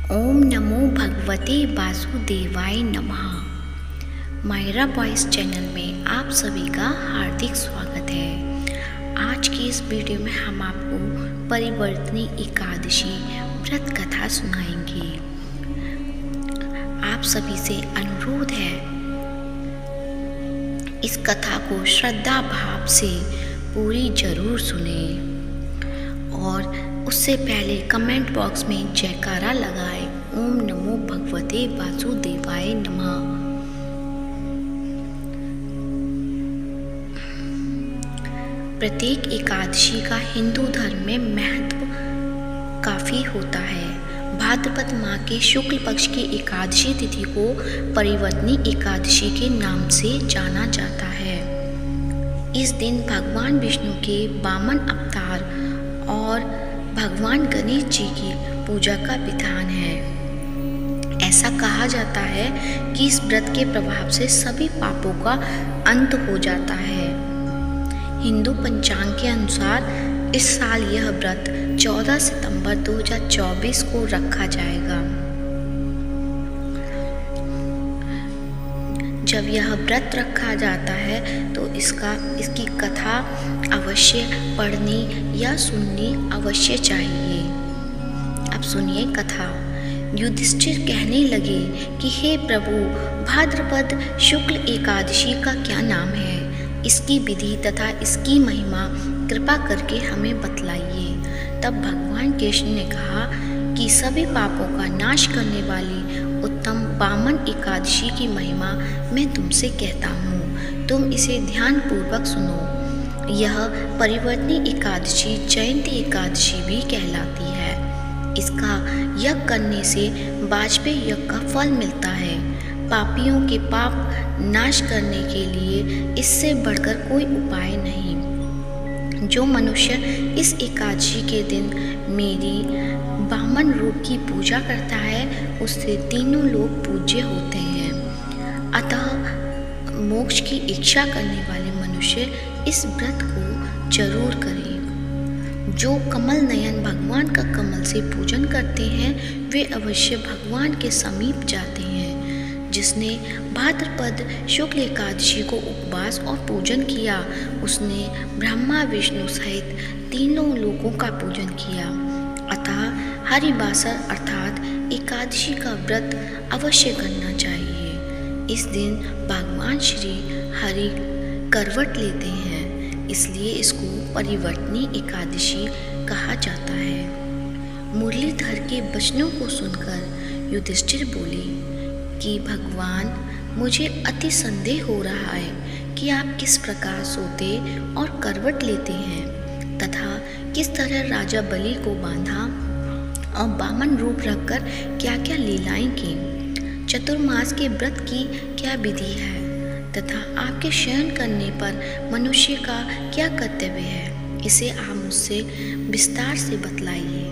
ओम नमो भगवते वासुदेवाय नमः। मायरा वॉइस चैनल में आप सभी का हार्दिक स्वागत है। आज की इस वीडियो में हम आपको परिवर्तनी एकादशी व्रत कथा सुनाएंगे। आप सभी से अनुरोध है इस कथा को श्रद्धा भाव से पूरी जरूर सुने और उससे पहले कमेंट बॉक्स में जयकारा लगाएं। ओम नमो भगवते वासुदेवाय नमः। प्रत्येक एकादशी का हिंदू धर्म में महत्व काफी होता है। भाद्रपद माह के शुक्ल पक्ष की एकादशी तिथि को परिवर्तनी एकादशी के नाम से जाना जाता है। इस दिन भगवान विष्णु के वामन अवतार और भगवान गणेश जी की पूजा का विधान है। ऐसा कहा जाता है कि इस व्रत के प्रभाव से सभी पापों का अंत हो जाता है। हिंदू पंचांग के अनुसार इस साल यह व्रत 14 सितंबर 2024 को रखा जाएगा। जब यह व्रत रखा जाता है तो इसकी कथा अवश्य पढ़नी या सुननी अवश्य चाहिए। अब सुनिए कथा। युधिष्ठिर कहने लगे कि हे प्रभु, भाद्रपद शुक्ल एकादशी का क्या नाम है? इसकी विधि तथा इसकी महिमा कृपा करके हमें बतलाइए। तब भगवान कृष्ण ने कहा कि सभी पापों का नाश करने वाली उत्तम वामन एकादशी की महिमा मैं तुमसे कहता हूँ, तुम इसे ध्यान पूर्वक सुनो। यह परिवर्तनी एकादशी जयंती एकादशी भी कहलाती है। इसका यज्ञ करने से वाजपेय यज्ञ का फल मिलता है। पापियों के पाप नाश करने के लिए इससे बढ़कर कोई उपाय नहीं। जो मनुष्य इस एकादशी के दिन मेरी वामन रूप की पूजा करता है उससे तीनों लोग पूज्य होते हैं। अतः मोक्ष की इच्छा करने वाले मनुष्य इस व्रत को जरूर करें। जो कमल नयन भगवान का कमल से पूजन करते हैं वे अवश्य भगवान के समीप जाते हैं। जिसने भाद्रपद शुक्ल एकादशी को उपवास और पूजन किया उसने ब्रह्मा विष्णु सहित तीनों लोकों का पूजन किया। अतः हरिवासर अर्थात एकादशी का व्रत अवश्य करना चाहिए। इस दिन भगवान श्री हरि करवट लेते हैं, इसलिए इसको परिवर्तनी एकादशी कहा जाता है। मुरलीधर के वचनों को सुनकर युधिष्ठिर बोले कि भगवान, मुझे अति संदेह हो रहा है कि आप किस प्रकार सोते और करवट लेते हैं तथा किस तरह राजा बलि को बांधा और वामन रूप रखकर क्या क्या लीलाएं की। चतुर्मास के व्रत की क्या विधि है तथा आपके शयन करने पर मनुष्य का क्या कर्तव्य है, इसे आप मुझसे विस्तार से बतलाइए।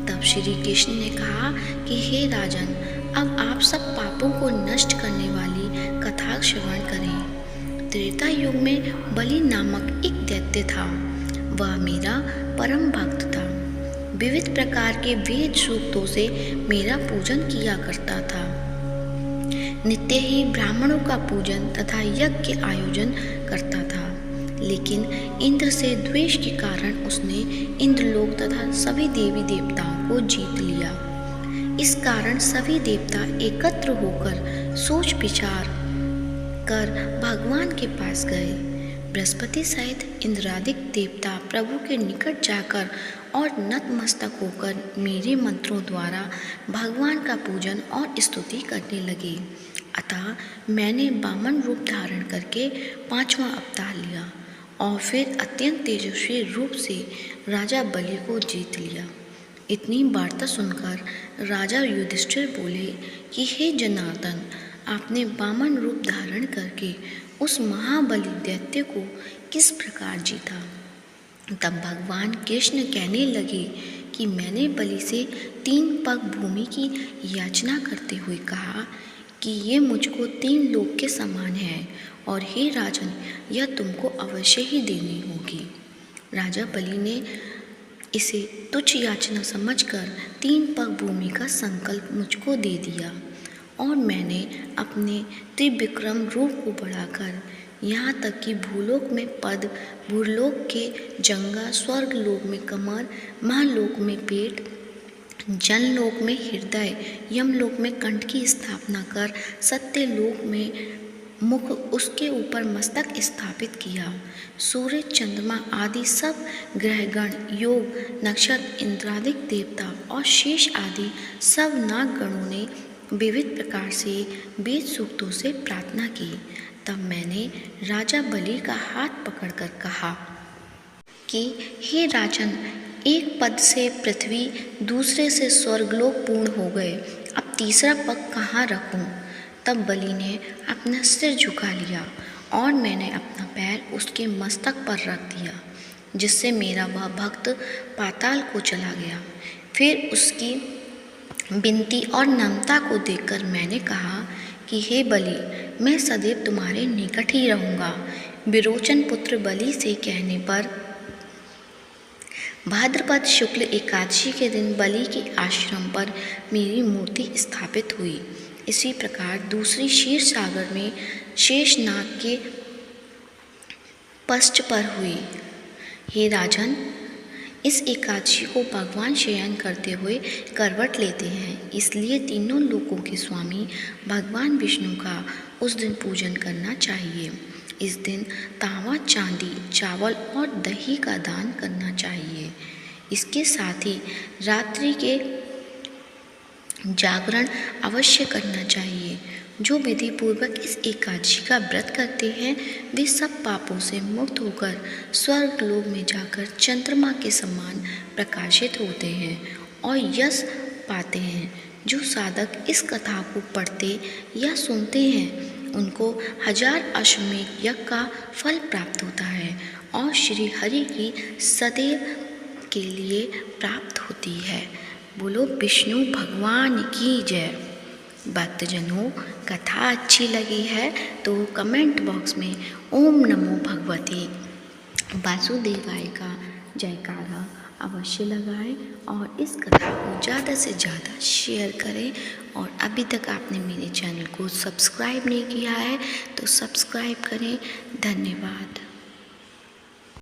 तब श्री कृष्ण ने कहा कि हे राजन, अब आप सब पापों को नष्ट करने वाली कथा श्रवण करें। त्रेता युग में बलि नामक एक दैत्य था। वह मेरा परम भक्त था। विविध प्रकार के वेद सूक्तों से मेरा पूजन किया करता था। नित्य ही ब्राह्मणों का पूजन तथा यज्ञ के आयोजन करता था। लेकिन इंद्र से द्वेष के कारण उसने इंद्रलोक तथा सभी देवी देवताओं को जीत लिया। इस कारण सभी देवता एकत्र होकर सोच विचार कर भगवान के पास गए। बृहस्पति सहित इंद्रादिक देवता प्रभु के निकट जाकर और नतमस्तक होकर मेरे मंत्रों द्वारा भगवान का पूजन और स्तुति करने लगे। अतः मैंने वामन रूप धारण करके 5वां अवतार लिया और फिर अत्यंत तेजस्वी रूप से राजा बलि को जीत लिया। इतनी वार्ता सुनकर राजा युधिष्ठिर बोले कि हे जनार्दन, आपने वामन रूप धारण करके उस महाबली दैत्य को किस प्रकार जीता? तब भगवान कृष्ण कहने लगे कि मैंने बलि से 3 पग भूमि की याचना करते हुए कहा कि ये मुझको 3 लोक के समान है और हे राजन, यह तुमको अवश्य ही देनी होगी। राजा बलि ने इसे तुच्छ याचना समझकर 3 पग भूमि का संकल्प मुझको दे दिया और मैंने अपने त्रिविक्रम रूप को बढ़ाकर यहाँ तक कि भूलोक में पद, भूलोक के जंगा, स्वर्गलोक में कमर, महालोक में पेट, जनलोक में हृदय, यमलोक में कंठ की स्थापना कर सत्यलोक में मुख, उसके ऊपर मस्तक स्थापित किया। सूर्य, चंद्रमा आदि सब ग्रहगण, योग, नक्षत्र, इंद्रादिक देवता और शेष आदि सब नागगणों ने विविध प्रकार से वेद सूक्तों से प्रार्थना की। तब मैंने राजा बलि का हाथ पकड़कर कहा कि हे राजन, एक पद से पृथ्वी, दूसरे से स्वर्गलोक पूर्ण हो गए, अब तीसरा पग कहाँ रखूं? तब बलि ने अपना सिर झुका लिया और मैंने अपना पैर उसके मस्तक पर रख दिया, जिससे मेरा वह भक्त पाताल को चला गया। फिर उसकी विनती और नम्रता को देखकर मैंने कहा कि हे बलि, मैं सदैव तुम्हारे निकट ही रहूँगा। विरोचन पुत्र बलि से कहने पर भाद्रपद शुक्ल एकादशी के दिन बलि के आश्रम पर मेरी मूर्ति स्थापित हुई। इसी प्रकार दूसरी क्षीर सागर में शेषनाग के पश्च पर हुई। हे राजन, इस एकादशी को भगवान शयन करते हुए करवट लेते हैं, इसलिए तीनों लोकों के स्वामी भगवान विष्णु का उस दिन पूजन करना चाहिए। इस दिन तांबा, चांदी, चावल और दही का दान करना चाहिए। इसके साथ ही रात्रि के जागरण अवश्य करना चाहिए। जो विधि पूर्वक इस एकादशी का व्रत करते हैं वे सब पापों से मुक्त होकर स्वर्गलोक में जाकर चंद्रमा के समान प्रकाशित होते हैं और यश पाते हैं। जो साधक इस कथा को पढ़ते या सुनते हैं उनको 1000 अश्वमेध यज्ञ का फल प्राप्त होता है और श्री हरि की सदैव के लिए प्राप्त होती है। बोलो विष्णु भगवान की जय। भक्तजनों, कथा अच्छी लगी है तो कमेंट बॉक्स में ओम नमो भगवते वासुदेवाय का जयकारा अवश्य लगाएं और इस कथा को ज़्यादा से ज़्यादा शेयर करें। और अभी तक आपने मेरे चैनल को सब्सक्राइब नहीं किया है तो सब्सक्राइब करें। धन्यवाद।